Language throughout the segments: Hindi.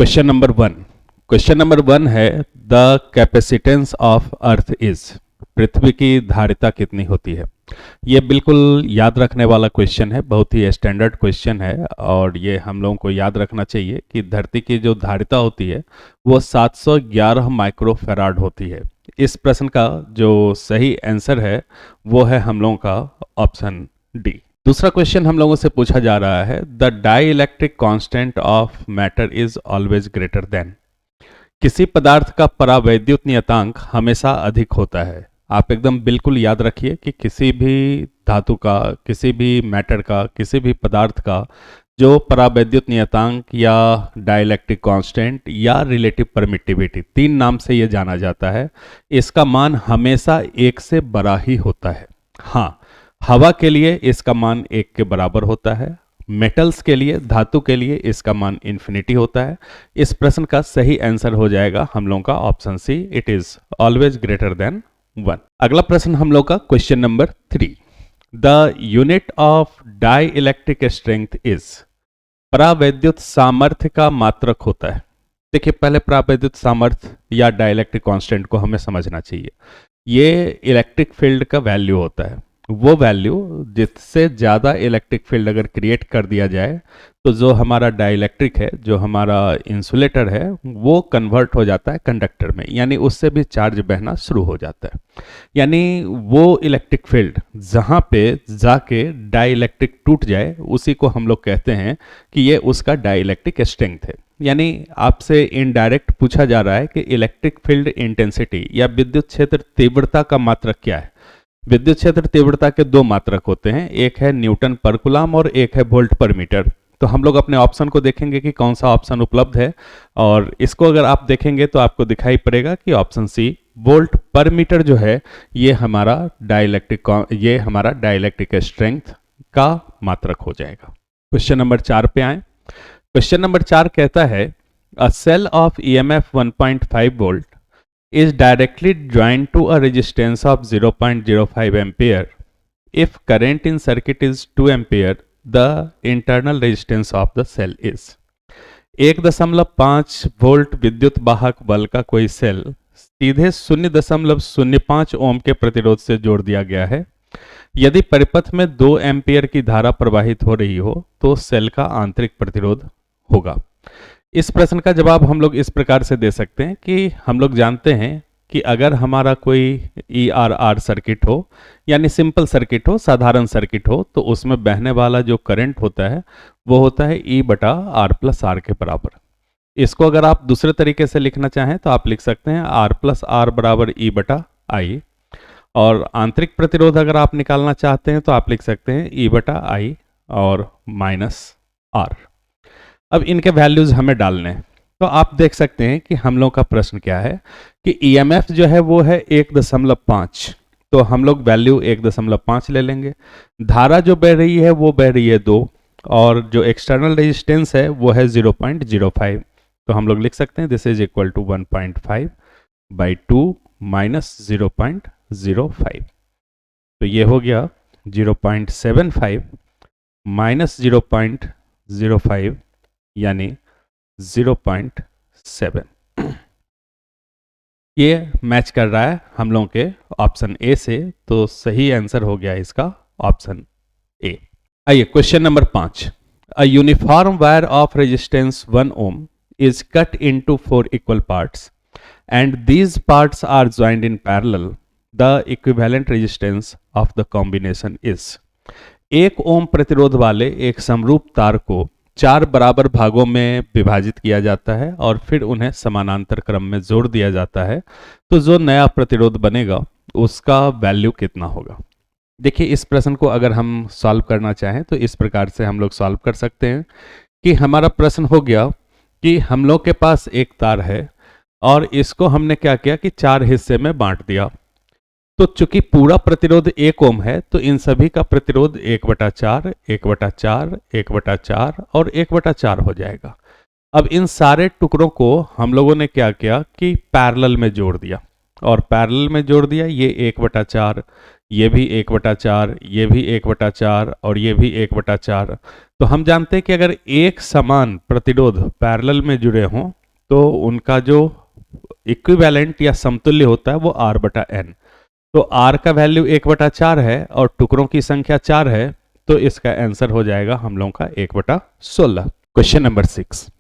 Question number one. Question number one है the capacitance of earth is. पृथ्वी की धारिता कितनी होती है। ये बिल्कुल याद रखने वाला क्वेश्चन है, बहुत ही स्टैंडर्ड क्वेश्चन है और ये हम लोगों को याद रखना चाहिए कि धरती की जो धारिता होती है वो 711 माइक्रोफैराड होती है। इस प्रश्न का जो सही आंसर है वो है हम लोगों का ऑप्शन डी। दूसरा क्वेश्चन हम लोगों से पूछा जा रहा है the dielectric constant of matter is always greater than. किसी पदार्थ का परावैद्युत नियतांक हमेशा अधिक होता है। आप एकदम बिल्कुल याद रखिए कि किसी भी धातु का, किसी भी मैटर का, किसी भी पदार्थ का जो परावैद्युत नियतांक या डाइलेक्ट्रिक कांस्टेंट या रिलेटिव परमिटिविटी, तीन नाम से ये जाना जाता है, इसका मान हमेशा एक से बड़ा ही होता है। हाँ, हवा के लिए इसका मान एक के बराबर होता है, मेटल्स के लिए, धातु के लिए इसका मान इन्फिनिटी होता है। इस प्रश्न का सही आंसर हो जाएगा हम लोगों का option C, it is always greater than 1। अगला प्रश्न हम लोग का question number 3। The unit of dielectric strength is. परावैद्युत सामर्थ्य का मात्रक होता है। देखिए, पहले परावैद्युत सामर्थ्य या डाइलेक्ट्रिक कांस्टेंट को हमें समझना चाहिए। ये इलेक्ट्रिक फील्ड का वैल्यू होता है, वो वैल्यू जिससे ज़्यादा इलेक्ट्रिक फील्ड अगर क्रिएट कर दिया जाए तो जो हमारा डाइलेक्ट्रिक है, जो हमारा इंसुलेटर है, वो कन्वर्ट हो जाता है कंडक्टर में, यानी उससे भी चार्ज बहना शुरू हो जाता है। यानी वो इलेक्ट्रिक फील्ड जहाँ पे जाके डाइलेक्ट्रिक टूट जाए उसी को हम लोग कहते हैं कि ये उसका डाइलेक्ट्रिक स्ट्रेंथ है। यानी आपसे इनडायरेक्ट पूछा जा रहा है कि इलेक्ट्रिक फील्ड इंटेंसिटी या विद्युत क्षेत्र तीव्रता का मात्रक क्या है। विद्युत क्षेत्र तीव्रता के दो मात्रक होते हैं, एक है न्यूटन पर कूलम और एक है वोल्ट पर मीटर। तो हम लोग अपने ऑप्शन को देखेंगे कि कौन सा ऑप्शन उपलब्ध है, और इसको अगर आप देखेंगे तो आपको दिखाई पड़ेगा कि ऑप्शन सी वोल्ट पर मीटर जो है ये हमारा डाइलेक्ट्रिक स्ट्रेंथ का मात्रक हो जाएगा। क्वेश्चन नंबर 4 पे आए। क्वेश्चन नंबर 4 कहता है a cell of EMF 1.5 volt is directly joined to a resistance of 0.05 ampere. If current in circuit is 2 ampere, the internal resistance of the cell is। 1.5 volt विद्युत वाहक बल का कोई सेल सीधे 0.05 ओम के प्रतिरोध से जोड़ दिया गया है। यदि परिपथ में 2 एम्पियर की धारा प्रवाहित हो रही हो तो सेल का आंतरिक प्रतिरोध होगा। इस प्रश्न का जवाब हम लोग इस प्रकार से दे सकते हैं कि हम लोग जानते हैं कि अगर हमारा कोई ERR सर्किट हो, यानी सिंपल सर्किट हो, साधारण सर्किट हो, तो उसमें बहने वाला जो करंट होता है वो होता है E/R+R के बराबर। इसको अगर आप दूसरे तरीके से लिखना चाहें तो आप लिख सकते हैं R+R बराबर E/I, और आंतरिक प्रतिरोध अगर आप निकालना चाहते हैं तो आप लिख सकते हैं E/I और -R। अब इनके वैल्यूज हमें डालने हैं, तो आप देख सकते हैं कि हम लोग का प्रश्न क्या है कि ईएमएफ जो है वो है 1.5, तो हम लोग वैल्यू 1.5 ले लेंगे। धारा जो बह रही है वो बह रही है 2, और जो एक्सटर्नल रेजिस्टेंस है वो है 0.05, तो हम लोग लिख सकते हैं this is equal to 1.5/2 minus 0.05, तो ये हो गया 0.75 माइनस 0.05 यानी 0.7। ये मैच कर रहा है हम लोगों के ऑप्शन ए से, तो सही आंसर हो गया इसका ऑप्शन ए। आइए question number 5। A uniform wire of resistance 1 ohm is cut into 4 equal parts and these parts are joined in parallel. The equivalent resistance of the combination is. 1 ohm प्रतिरोध वाले एक समरूप तार को 4 बराबर भागों में विभाजित किया जाता है और फिर उन्हें समानांतर क्रम में जोड़ दिया जाता है, तो जो नया प्रतिरोध बनेगा उसका वैल्यू कितना होगा। देखिए, इस प्रश्न को अगर हम सॉल्व करना चाहें तो इस प्रकार से हम लोग सॉल्व कर सकते हैं कि हमारा प्रश्न हो गया कि हम लोग के पास एक तार है और इसको हमने क्या किया कि 4 हिस्से में बांट दिया। तो चूंकि पूरा प्रतिरोध 1 ओम है तो इन सभी का प्रतिरोध 1/4, 1/4, 1/4 और 1/4 हो जाएगा। अब इन सारे टुकड़ों को हम लोगों ने क्या किया कि पैरेलल में जोड़ दिया, और पैरेलल में जोड़ दिया, ये 1/4, ये भी 1/4, ये भी 1/4 और ये भी 1/4। तो हम जानते हैं कि अगर एक समान प्रतिरोध पैरेलल में जुड़े हों तो उनका जो इक्विवेलेंट या समतुल्य होता है वो R/N। तो R का वैल्यू 1/4 है और टुकड़ों की संख्या 4 है, तो इसका आंसर हो जाएगा हम लोगों का 1/16। Question number 6,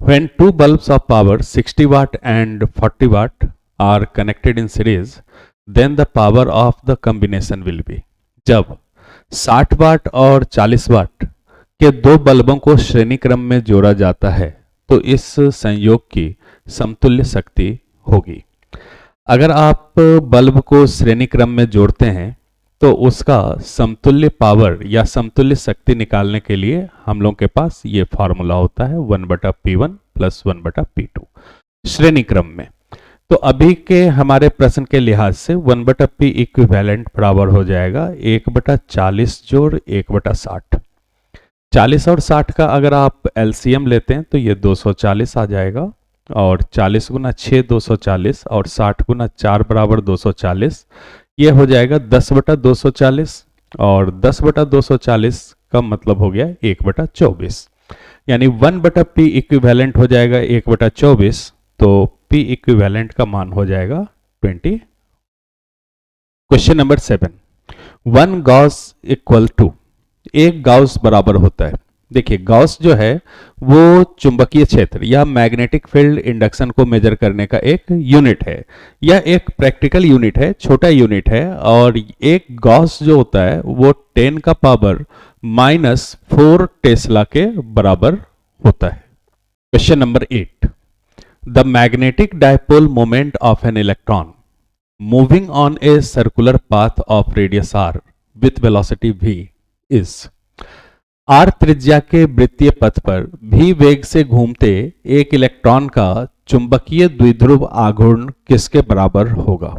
when two bulbs of power 60 watt and 40 watt are connected in series, then the power of the combination will be। जब 60 वाट और 40 वाट के दो बल्बों को श्रेणी क्रम में जोड़ा जाता है तो इस संयोग की समतुल्य शक्ति होगी। अगर आप बल्ब को श्रेणी क्रम में जोड़ते हैं तो उसका समतुल्य पावर या समतुल्य शक्ति निकालने के लिए हम लोग के पास ये फॉर्मूला होता है 1/P1 + 1/P2 श्रेणी क्रम में। तो अभी के हमारे प्रश्न के लिहाज से 1/P इक्विवेलेंट बराबर हो जाएगा 1/40 जोड़ 1/60। 40 और 60 का अगर आप एलसीएम लेते हैं तो ये 240 आ जाएगा, और 40 × 6 240 और 60 × 4 बराबर 240। ये हो जाएगा 10/240 और 10/240 का मतलब हो गया 1/24, यानी 1/P इक्विवेलेंट हो जाएगा 1/24, तो P इक्विवेलेंट का मान हो जाएगा 20। Question number 7, 1 gauss equal to, एक गाउस बराबर होता है। देखिए गाउस जो है वो चुंबकीय क्षेत्र या मैग्नेटिक फील्ड इंडक्शन को मेजर करने का एक यूनिट है। यह एक प्रैक्टिकल यूनिट है, छोटा यूनिट है, और एक गॉस जो होता है वो 10 का पावर -4 टेस्ला के बराबर होता है। Question number 8, the magnetic dipole moment of an electron moving on a circular path of radius r with velocity v is. r त्रिज्या के वृत्तीय पथ पर v वेग से घूमते एक इलेक्ट्रॉन का चुंबकीय द्विध्रुव आघूर्ण किसके बराबर होगा।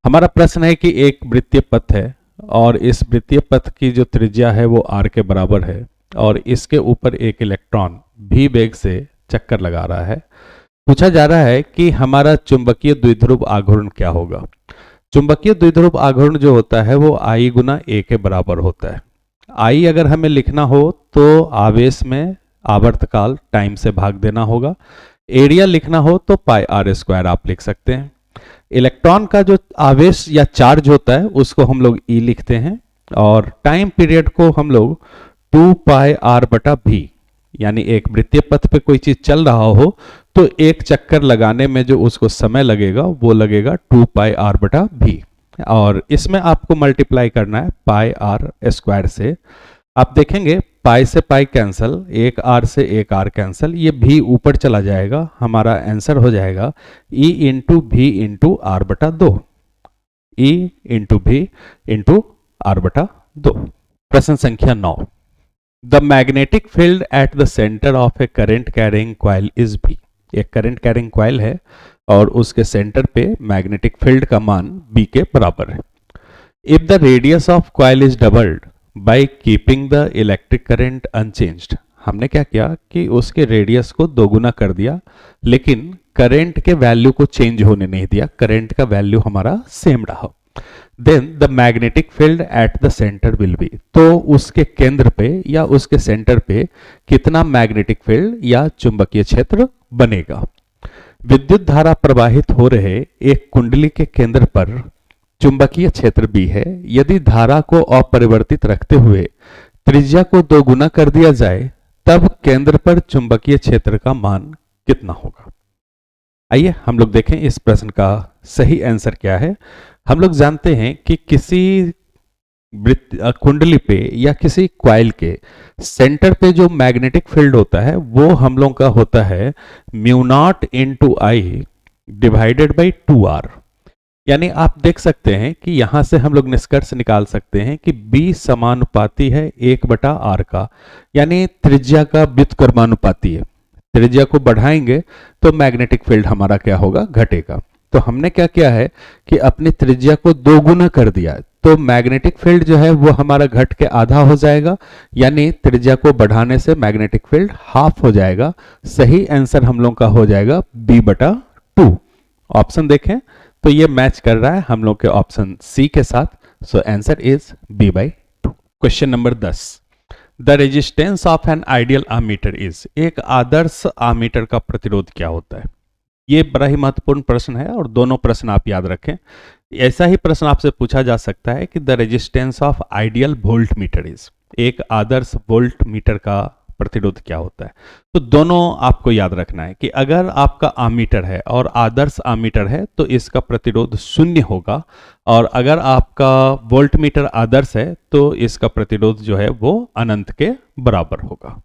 हमारा प्रश्न है कि एक वृत्तीय पथ है और इस वृत्तीय पथ की जो त्रिज्या है वो r के बराबर है, और इसके ऊपर एक इलेक्ट्रॉन v वेग से चक्कर लगा रहा है। पूछा जा रहा है कि हमारा चुंबकीय द्विध्रुव आघूर्ण क्या होगा। चुंबकीय द्विध्रुव आघूर्ण जो होता है वो I × A के बराबर होता है। I अगर हमें लिखना हो तो आवेश में आवर्तकाल टाइम से भाग देना होगा। एरिया लिखना हो तो πr² आप लिख सकते हैं। इलेक्ट्रॉन का जो आवेश या चार्ज होता है उसको हम लोग E लिखते हैं, और टाइम पीरियड को हम लोग 2πr/v, यानी एक वृत्तीय पथ पे कोई चीज चल रहा हो तो एक चक्कर लगाने में जो उसको समय लगेगा वो लगेगा 2πr/v, और इसमें आपको मल्टीप्लाई करना है πr² से। आप देखेंगे पाई से पाई कैंसल, एक r से एक r कैंसल, ये v ऊपर चला जाएगा। हमारा आंसर हो जाएगा E × v × r/2, E × v × r/2। प्रश्न संख्या 9, the magnetic field at the centre of A current carrying coil is b। एक करंट कैरिंग कॉइल है और उसके सेंटर पे मैग्नेटिक फील्ड का मान b के बराबर है। If the radius of coil is doubled by keeping the electric current unchanged, हमने क्या किया कि उसके रेडियस को दोगुना कर दिया लेकिन करंट के वैल्यू को चेंज होने नहीं दिया, करंट का वैल्यू हमारा सेम रहा। Then the magnetic field at the centre will be, तो उसके केंद्र पे या उसके सेंटर पे कितना मैग्नेटिक फील्ड या चुंबकीय क्षेत्र बनेगा। विद्युत धारा प्रवाहित हो रहे एक कुंडली के केंद्र पर चुंबकीय क्षेत्र B है। यदि धारा को अपरिवर्तित रखते हुए त्रिज्या को दोगुना कर दिया जाए तब केंद्र पर चुंबकीय क्षेत्र का मान कितना होगा। आइए हम लोग देखें इस प्रश्न का सही आंसर क्या है। हम लोग जानते हैं कि किसी कुंडली पे या किसी कॉइल के सेंटर पे जो मैग्नेटिक फील्ड होता है वो हम लोग का होता है μ0 × I डिवाइडेड बाई 2r। यानी आप देख सकते हैं कि यहां से हम लोग निष्कर्ष निकाल सकते हैं कि B समानुपाती है 1/r का, यानी त्रिज्या का व्युत्क्रमानुपाती है। त्रिज्या को बढ़ाएंगे तो मैग्नेटिक फील्ड हमारा क्या होगा, घटेगा। तो हमने क्या किया है कि अपनी त्रिज्या को दोगुना कर दिया, तो मैग्नेटिक फील्ड जो है वो हमारा घट के आधा हो जाएगा, यानी त्रिज्या को बढ़ाने से मैग्नेटिक फील्ड हाफ हो जाएगा। सही आंसर हम लोग का हो जाएगा B/2। ऑप्शन देखें तो ये मैच कर रहा है हम लोग के ऑप्शन सी के साथ। So answer is B/2। Question number 10, the resistance of an ideal ammeter is, एक आदर्श अमीटर का प्रतिरोध क्या होता है। ये बड़ा ही महत्वपूर्ण प्रश्न है और दोनों प्रश्न आप याद रखें। ऐसा ही प्रश्न आपसे पूछा जा सकता है कि the resistance of ideal volt meter is, एक आदर्श वोल्ट मीटर का प्रतिरोध क्या होता है। तो दोनों आपको याद रखना है कि अगर आपका आमीटर है और आदर्श आमीटर है तो इसका प्रतिरोध 0 होगा, और अगर आपका वोल्ट मीटर आदर्श है तो इसका प्रतिरोध जो है वो अनंत के बराबर होगा।